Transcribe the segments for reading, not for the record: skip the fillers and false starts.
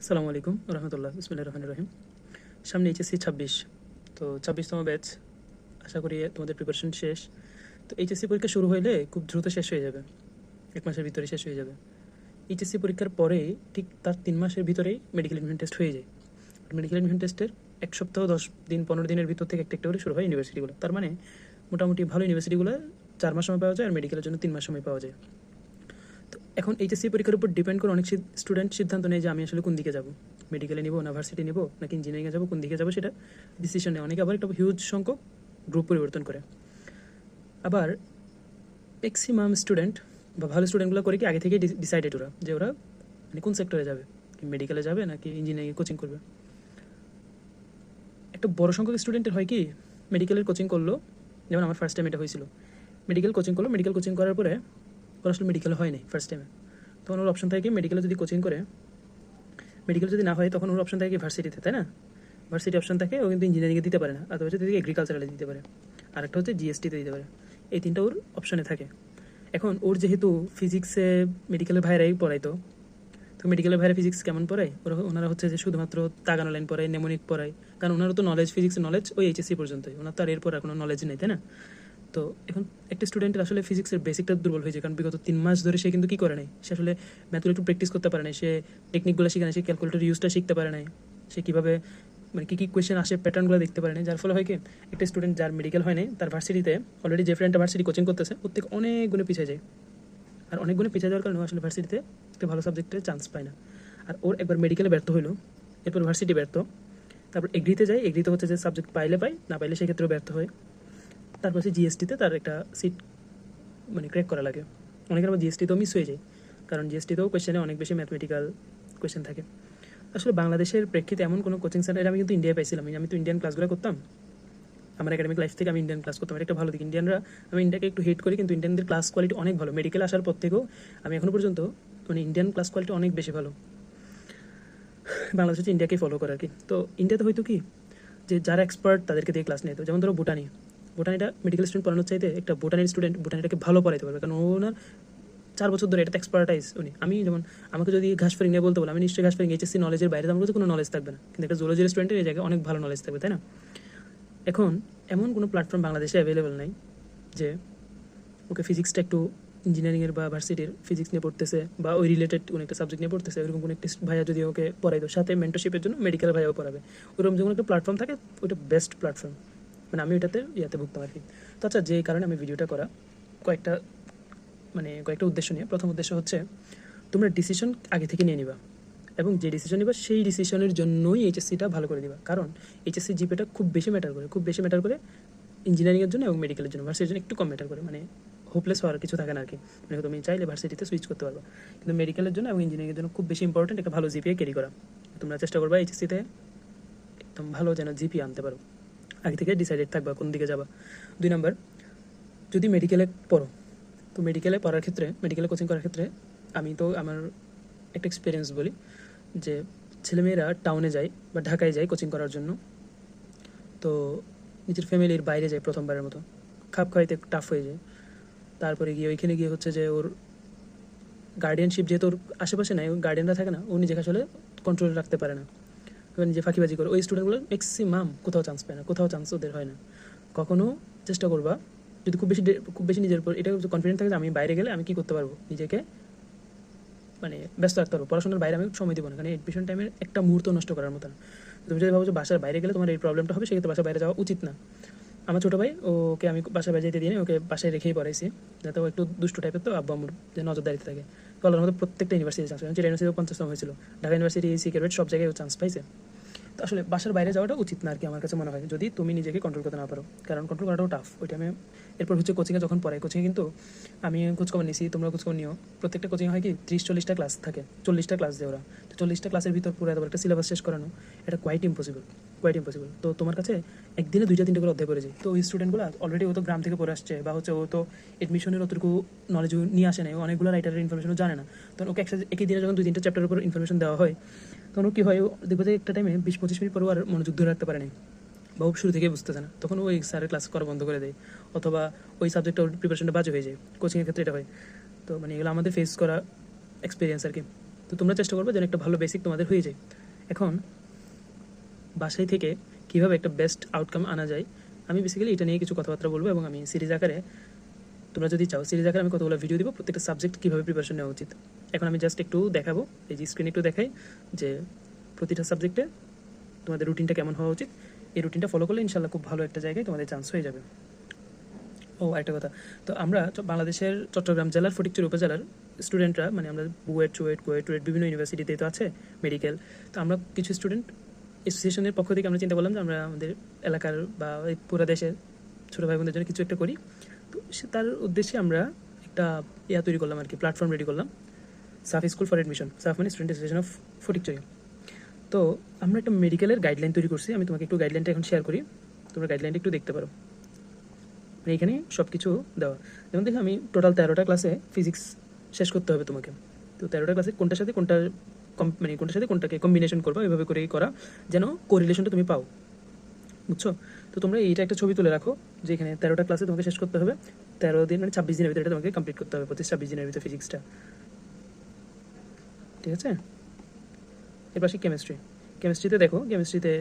আসসালামু আলাইকুম রহমতুল্লাহ, বিসমিল্লাহির রহমানির রহিম। সামনে এইচএসসি 26, তো 26তম ব্যাচ। আশা করি তোমাদের প্রিপারেশন শেষ। তো এইচএসসি পরীক্ষা শুরু হলে খুব দ্রুত শেষ হয়ে যাবে, 1 মাসের ভিতরে শেষ হয়ে যাবে। এইচএসসি পরীক্ষার পরে ঠিক তার 3 মাসের ভিতরেই মেডিকেল ইনভেন্ট টেস্ট হয়ে যায়। মেডিকেল ইনভেন্ট টেস্টের 1 সপ্তাহ 10 দিন 15 দিনের ভিতর থেকে একটা একটা করে শুরু হয় ইউনিভার্সিটিগুলো। তার মানে মোটামুটি ভালো ইউনিভার্সিটিগুলো 4 মাস সময় পাওয়া যায়, আর মেডিকেলের জন্য 3 মাস সময় পাওয়া যায়। তো এখন এইচএসসি পরীক্ষার উপর ডিপেন্ড করে অনেক স্টুডেন্ট সিদ্ধান্ত নেয় যে আমি আসলে কোন দিকে যাব, মেডিকেলে নিব না ভার্সিটি নিব নাকি ইঞ্জিনিয়ারিংয়ে যাব, কোন দিকে যাব সেটা ডিসিশন নেয়। অনেকে আবার একটা হিউজ সংখ্যক গ্রুপ পরিবর্তন করে। আবার ম্যাক্সিমাম স্টুডেন্ট বা ভালো স্টুডেন্টগুলো করে কি আগে থেকে ডিসাইডেড ওরা যে ওরা মানে কোন সেক্টরে যাবে, মেডিকেলে যাবে নাকি ইঞ্জিনিয়ারিং কোচিং করবে। একটা বড় সংখ্যক স্টুডেন্টের হয় কি মেডিকেলের কোচিং করলো, যেমন আমার ফার্স্ট টাইম এটা হয়েছিল। মেডিকেল কোচিং করলো, মেডিকেল কোচিং করার পরে ওর আসলে মেডিকেল হয় নাই ফার্স্ট টাইমে। তখন ওর অপশন থাকে মেডিকেলে যদি কোচিং করে, মেডিকেল যদি না হয় তখন ওর অপশন থাকে ভার্সিটিতে, তাই না? ভার্সিটি অপশন থাকে, ও কিন্তু ইঞ্জিনিয়ারিংয়ে দিতে পারে না, অথবা যদি এগ্রিকালচারালে দিতে পারে, আর একটা হচ্ছে জিএসটিতে দিতে পারে। এই তিনটা ওর অপশনে থাকে। এখন ওর যেহেতু ফিজিক্সে মেডিকেলের ভাইরাই পড়াইতো, তো মেডিকেলের ভাইরা ফিজিক্স কেমন পড়ায়, ওনারা হচ্ছে যে শুধুমাত্র তাগানো লাইন পড়ায়, নেমোনিক পড়ায়। কারণ ওনারও তো নলেজ, ফিজিক্সের নলেজ ওই এইচএসসি পর্যন্তই, ওনার তো আর এরপর আর কোনো নলেজ নেই, তাই না? তো এখন একটা স্টুডেন্টের আসলে ফিজিক্সের বেসিকটা দুর্বল হয়েছে, কারণ বিগত 3 মাস ধরে সে কিন্তু কী করে নাই, সে আসলে ম্যাথগুলো একটু প্র্যাকটিস করতে পারে নাই, সে টেকনিকগুলো শিখে নাই, সে ক্যালকুলেটর ইউজটা শিখতে পারে নাই, সে কীভাবে মানে কী কী কোয়েশ্চেন আসে প্যাটার্নগুলো দেখতে পারে নাই। যার ফলে হয় কি একটা স্টুডেন্ট যার মেডিকেল হয় নাই, তার ভার্সিটিতে অলরেডি যে ফ্রেন্ডটা ভার্সিটি কোচিং করতেছে ওর থেকে অনেক গুণে পিছিয়ে যায়। আর অনেক গুণে পিছিয়ে যাওয়ার কারণে ও আসলে ভার্সিটিতে একটা ভালো সাবজেক্টে চান্স পায় না। আর ওর একবার মেডিকেলে ব্যর্থ হইলো, এরপর ভার্সিটি ব্যর্থ, তারপর এগ্রিতে যায়, এগ্রিতে হচ্ছে যে সাবজেক্ট পাইলে পায়, না পাইলে সেক্ষেত্রেও ব্যর্থ হয়। তারপর সে জিএসটিতে তার একটা সিট মানে ক্র্যাক করা লাগে। অনেকের আবার জিএসটিতেও মিস হয়ে যায়, কারণ জিএসটিতেও কোয়েশ্চেনে অনেক বেশি ম্যাথমেটিক্যাল কোয়েশ্চেন থাকে। আসলে বাংলাদেশের প্রেক্ষিতে এমন কোনো কোচিং সেন্টার আমি কিন্তু ইন্ডিয়ায় পাইছিলাম, আমি তো ইন্ডিয়ান ক্লাসগুলো করতাম, আমার একাডেমিক লাইফ থেকে আমি ইন্ডিয়ান ক্লাস করতাম, এটা একটা ভালো দিক। ইন্ডিয়ানরা, আমি ইন্ডিয়াকে একটু হেট করি, কিন্তু ইন্ডিয়ানদের ক্লাস কোয়ালিটি অনেক ভালো। মেডিকেল আসার পর থেকেও আমি এখনও পর্যন্ত মানে ইন্ডিয়ান ক্লাস কোয়ালিটি অনেক বেশি ভালো। বাংলাদেশ হচ্ছে ইন্ডিয়াকেই ফলো করে আর কি। তো ইন্ডিয়াতে হয়তো কি যে যারা এক্সপার্ট তাদেরকে দিয়ে ক্লাস নিয়ে, তো যেমন ধরো বোটানিটা মেডিকেল স্টুডেন্ট পড়ানোর চাইতে একটা বোটানির স্টুডেন্ট বোটানিটাকে ভালো পড়াইতে পারবে, কারণ ওনার 4 বছর ধরে এটা এক্সপার্টাইজ উনি। আমি যেমন আমাকে যদি ঘাস ফেরিং নিয়ে বলতে বলে, আমি নিশ্চয়ই ঘাস ফেরিং এইচএসসি নলেজের বাইরে আমার কাছে কোনো নলেজ থাকবে না, কিন্তু একটা জুলজির স্টুডেন্টের এই জায়গায় অনেক ভালো নলেজ থাকবে, তাই না? এখন এমন কোনো প্ল্যাটফর্ম বাংলাদেশে অ্যাভেলেবেল নাই যে ওকে ফিজিক্সটা একটু ইঞ্জিনিয়ারিংয়ের বা ভার্সিটির ফিজিক্স নিয়ে পড়তেছে বা ওই রিলেটেড কোনো একটা সাবজেক্ট নিয়ে পড়তেছে, ওইরকম কোনো একটা ভাইয়া যদি ওকে পড়াইতো, সাথে মেন্টরশিপের জন্য মেডিকেল ভাইয়াও পড়াবে, ওইরকম যখন একটা প্ল্যাটফর্ম থাকে ওইটা বেস্ট প্ল্যাটফর্ম। মানে আমি ওইটাতে ভুগতাম আর কি। তো আচ্ছা, যে কারণে আমি ভিডিওটা করা, কয়েকটা কয়েকটা উদ্দেশ্য নিয়ে। প্রথম উদ্দেশ্য হচ্ছে তোমরা ডিসিশন আগে থেকে নিয়ে নিবা, এবং যে ডিসিশন নিবা সেই ডিসিশনের জন্যই এইচএসসিটা ভালো করে দিবা। কারণ এইচএসসি জিপিটা খুব বেশি ম্যাটার করে, খুব বেশি ম্যাটার করে ইঞ্জিনিয়ারিংয়ের জন্য এবং মেডিকেলের জন্য। ভার্সিটির জন্য একটু কম ম্যাটার করে, মানে হোপলেস হওয়ার কিছু থাকে না আর কি। মানে তুমি চাইলে ভার্সিটিতে সুইচ করতে পারবে, কিন্তু মেডিকেলের জন্য এবং ইঞ্জিনিয়ারিংয়ের জন্য খুব বেশি ইম্পর্টেন্ট একটা ভালো জিপিএ ক্যারি করা। তোমরা চেষ্টা করবা এইচএসসিতে একদম ভালো যেন জিপিএ আনতে পারো, আগে থেকে ডিসাইডেড থাকবা কোন দিকে যাবা। 2 নম্বর, যদি মেডিকেলে পড়ো, তো মেডিকেলে পড়ার ক্ষেত্রে, মেডিকেলে কোচিং করার ক্ষেত্রে আমি তো আমার একটা এক্সপিরিয়েন্স বলি যে ছেলেমেয়েরা টাউনে যায় বা ঢাকায় যায় কোচিং করার জন্য, তো নিজের ফ্যামিলির বাইরে যায় প্রথমবারের মতো, খাপ খাওয়াইতে টাফ হয়ে যায়। তারপরে গিয়ে ওইখানে গিয়ে হচ্ছে যে ওর গার্ডিয়ানশিপ যেহেতু ওর আশেপাশে নাই, ওর গার্ডিয়ানরা থাকে না, ও নিজেকে আসলে কন্ট্রোলে রাখতে পারে না, এবার নিজে ফাঁকিবাজি করে। ওই স্টুডেন্টগুলো ম্যাক্সিমাম কোথাও চান্স পায় না, কোথাও চান্স ওদের হয় না। কখনও চেষ্টা করবা, যদি খুব বেশি নিজের উপর এটা কনফিডেন্ট থাকে যে আমি বাইরে গেলে আমি কী করতে পারবো, নিজেকে মানে ব্যস্ত রাখতে পারবো, পড়াশোনার বাইরে আমি সময় দেবো না, কারণ এডমিশন টাইমের একটা মুহূর্ত নষ্ট করার মতো না। তুমি যদি ভাবো যে বাসার বাইরে গেলে তোমার এই প্রবলেমটা হবে, সেক্ষেত্রে বাসার বাইরে যাওয়া উচিত না। আমার ছোটো ভাই, ওকে আমি বাসায় বাইরে যেতে দিই না, ওকে বাসায় রেখেই পড়াইছি, যাতে ও একটু দুষ্টু টাইপের, তো আব্বু আম্মুর যে নজরদারিতে থাকে। কলের মধ্যে প্রত্যেকটা ইউনিভার্সিটি চান্স পাই, যেটা ইউনিভার্সিটি 50তম হয়েছিল, ঢাকা ইউনিভার্সিটি, সিক্রেট, সব জায়গায় ও চান্স পাইছে। তো আসলে বাসার বাইরে যাওয়াটা উচিত না আর কি, আমার কাছে মনে হয়, যদি তুমি নিজেকে কন্ট্রোল করতে না পারো, কারণ কন্ট্রোল করাটাও টাফ ওইটা। আমি এরপর হচ্ছে কোচিংয়ে যখন পড়াই, কোচিংয়ে কিন্তু আমি খোঁজখবর নিয়েছি, তোমরা খোঁজখবর নিও। প্রত্যেকটা কোচিং হয় কি 30-40টা ক্লাস থাকে, 40টা ক্লাস দেয় ওরা। তো 40টা ক্লাসের ভিতর পুরো এত একটা সিলেবাস শেষ করানো, এটা কোয়াইট ইম্পসিবল, কোয়াইট ইম্পসিবল। তো তোমার কাছে একদিনে 2টা 3টা করে অধ্যায় পড়ে যায়, তো ওই স্টুডেন্টগুলো অলরেডি ও তো গ্রাম থেকে পড়ে আসছে, বা হচ্ছে ও তো এডমিশনের অতটুকু নলেজ নিয়ে আসে নাই, ও অনেকগুলো রাইটারের ইনফরমেশনও জানে না। তখন ওকে একসাথে একই দিনে যখন 2-3টা চ্যাপ্টারের উপর ইনফরমেশন দেওয়া হয়, তখন ও কী হয়, ও দেখবে যে একটা টাইমে 20-25 মিনিট পর আর মনোযোগ ধরে রাখতে পারে না, বা ও শুরু থেকে বুঝতেছে না, তখন ওই স্যারের ক্লাস করা বন্ধ করে দেয়, অথবা ওই সাবজেক্টটা ওর প্রিপারেশনটা বাজে হয়ে যায়। কোচিংয়ের ক্ষেত্রে এটা হয়। তো মানে এগুলো আমাদের ফেস করা এক্সপিরিয়েন্স আর কি। তো তোমরা চেষ্টা করবে যেন একটা ভালো বেসিক তোমাদের হয়ে যায়। এখন বাসায় থেকে কীভাবে একটা বেস্ট আউটকাম আনা যায়, আমি বেসিক্যালি এটা নিয়ে কিছু কথাবার্তা বলবো, এবং আমি সিরিজ আকারে, তোমরা যদি চাও সিরিজ আকারে আমি কতগুলো ভিডিও দিব প্রত্যেকটা সাবজেক্ট কীভাবে প্রিপারেশন নেওয়া উচিত। এখন আমি জাস্ট একটু দেখাবো, এই যে স্ক্রিনে একটু দেখাই যে প্রতিটা সাবজেক্টে তোমাদের রুটিনটা কেমন হওয়া উচিত। এই রুটিনটা ফলো করলে ইনশাল্লাহ খুব ভালো একটা জায়গায় তোমাদের চান্স হয়ে যাবে। ও একটা কথা, তো আমরা বাংলাদেশের চট্টগ্রাম জেলার ফটিকছড়ি উপজেলার স্টুডেন্টরা, মানে আমরা বুয়েট, চুয়েট, কুয়েট, টুয়েট বিভিন্ন ইউনিভার্সিটিতে তো আছে মেডিকেল, তো আমরা কিছু স্টুডেন্ট অ্যাসোসিয়েশনের পক্ষ থেকে আমরা চিন্তা করলাম যে আমরা আমাদের এলাকার বা এই পুরো দেশের ছোটো ভাই বোনদের জন্য কিছু একটা করি। তো তার উদ্দেশ্যে আমরা একটা তৈরি করলাম আর কি, প্ল্যাটফর্ম রেডি করলাম, সাফ স্কুল ফর অ্যাডমিশন, সাফ মানে স্টুডেন্ট অ্যাসোসিয়েশন অফ ফটিকছড়ি। তো আমরা একটা মেডিকেলের গাইডলাইন তৈরি করছি, আমি তোমাকে একটু গাইডলাইনটা এখন শেয়ার করি, তোমরা গাইডলাইনটা একটু দেখতে পারো। মানে এখানে সব কিছু দেওয়া, যেমন দেখো আমি টোটাল 13টা ক্লাসে ফিজিক্স শেষ করতে হবে তোমাকে। তো 13টা ক্লাসে কোনটার সাথে কোনটা মানে কোনটার সাথে কোনটাকে কম্বিনেশন করবা, এভাবে করেই করা যেন কোরিলেশনটা তুমি পাও, বুঝছো? তো তোমরা এইটা একটা ছবি তুলে রাখো যে এখানে 13টা ক্লাসে তোমাকে শেষ করতে হবে 13 দিন, মানে 26 দিনের ভিতরে এটা তোমাকে কমপ্লিট করতে হবে, 25-26 দিনের ভিতরে ফিজিক্সটা, ঠিক আছে? এর পাশে কেমিস্ট্রিতে দেখো, কেমিস্ট্রিতে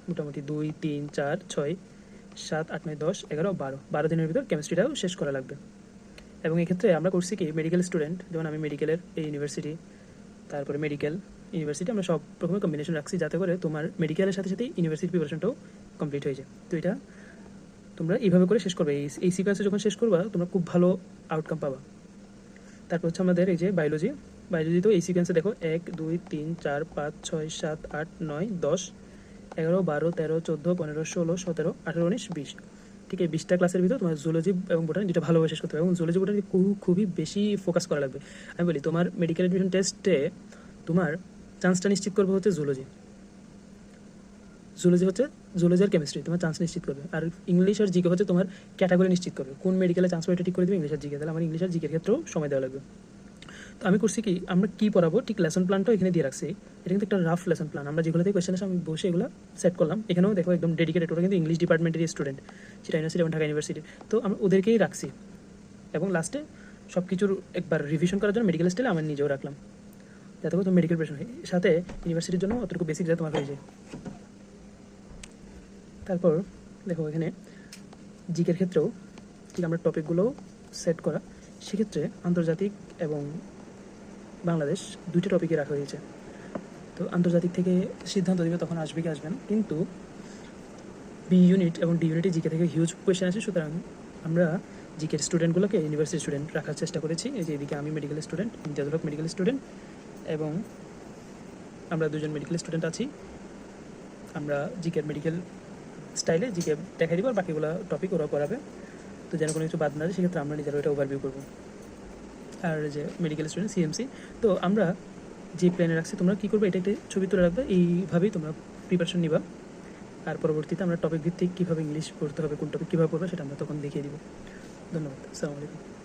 মোটামুটি 2, 3, 4, 6, 7, 8, 9, 10, 11, 12 দিনের ভিতর কেমিস্ট্রিটাও শেষ করা লাগবে। এবং এক্ষেত্রে আমরা করছি কি, মেডিকেল স্টুডেন্ট, যেমন আমি মেডিকেলের এই ইউনিভার্সিটি, তারপরে মেডিকেল ইউনিভার্সিটি, আমরা সব রকমের কম্বিনেশন রাখছি যাতে করে তোমার মেডিকেলের সাথে সাথে ইউনিভার্সিটি প্রিপারেশনটাও কমপ্লিট হয়ে যায়। তো এটা তোমরা এইভাবে করে শেষ করবে, এই সিকোয়েন্সে যখন শেষ করবা তোমরা খুব ভালো আউটকাম পাবা। তারপর হচ্ছে আমাদের এই যে বায়োলজি তো এই সিকোয়েন্সে দেখো 1, 2, 3, 4, 5, 6, 7, 8, 9, 10, 11, 12, 13, 14, 15, 16, 17, 18, 19, 20, ঠিক এই 20টা ক্লাসের ভিতর তোমার জুলজি এবং বোটানি যেটা ভালোভাবে শেষ করতে হবে, এবং জুলজি বোটানি খুবই বেশি ফোকাস করা লাগবে। আমি বলি তোমার মেডিকেল এডমিশন টেস্টে তোমার চান্সটা নিশ্চিত করবে হচ্ছে জুলজি হচ্ছে জুলজি আর কেমিস্ট্রি তোমার চান্স নিশ্চিত করবে, আর ইংলিশ আর জিকে হচ্ছে তোমার ক্যাটাগরি নিশ্চিত করবে কোন মেডিকেলে চান্স এটা ঠিক করে দেবে ইংলিশ আর জিকে। তাহলে আমার ইংলিশ আর জিকের ক্ষেত্রেও সময় দেওয়া লাগবে। তো আমি করছি কি, আমরা কী পড়াবো ঠিক লেসন প্ল্যানটাও এখানে দিয়ে রাখছি। এটা কিন্তু একটা রাফ লেসন প্ল্যান, আমরা যেগুলো থেকে কোয়েশ্চেন আসে আমি বসে এগুলো সেট করলাম। এখানেও দেখো একদম ডেডিকেটেড, ওরা কিন্তু ইংলিশ ডিপার্টমেন্টের স্টুডেন্ট, সেটা ইউনিভার্সিটি এবং ঢাকা ইউনিভার্সিটি, তো আমরা ওদেরকেই রাখছি। এবং লাস্টে সব কিছুর একবার রিভিশন করার জন্য মেডিকেল স্টাইলে আমি নিজেও রাখলাম, যাতে করে তোমার মেডিকেল প্রেশন হয়, সাথে ইউনিভার্সিটির জন্য অতটুকু বেসিক যাতে তোমার হয়ে যায়। তারপর দেখো এখানে জিকের ক্ষেত্রেও ঠিক আমরা টপিকগুলো সেট করা, সেক্ষেত্রে আন্তর্জাতিক এবং বাংলাদেশ দুইটা টপিকে রাখা হয়েছে। তো আন্তর্জাতিক থেকে সিদ্ধান্ত দেবে তখন আসবে কি আসবে না, কিন্তু বি ইউনিট এবং ডি ইউনিটে জিকে থেকে হিউজ কোয়েশ্চেন আসে, সুতরাং আমরা জিকের স্টুডেন্টগুলোকে ইউনিভার্সিটি স্টুডেন্ট রাখার চেষ্টা করেছি। এই যে এদিকে আমি মেডিকেল স্টুডেন্ট, ইমতিয়াজুল হক মেডিকেল স্টুডেন্ট, এবং আমরা দুজন মেডিকেল স্টুডেন্ট আছি। আমরা জিকের মেডিকেল স্টাইলে জিকে দেখাই দিব, আর বাকিগুলো টপিক ওরা করাবে, তো যেন কোনো কিছু বাদ না যায়, সেক্ষেত্রে আমরা নিজেরা ওইটা ওভারভিউ করবো। আর যে মেডিকেল স্টুডেন্ট সিএমসি, তো আমরা যে প্ল্যানে রাখছি তোমরা কী করবে, এটা একটা ছবি তুলে রাখবে, এইভাবেই তোমরা প্রিপারেশন নিবা। আর পরবর্তীতে আমরা টপিক ভিত্তিক কীভাবে ইংলিশ পড়তে হবে, কোন টপিক কীভাবে পড়বে সেটা আমরা তখন দেখিয়ে দিব। ধন্যবাদ, আসসালামু আলাইকুম।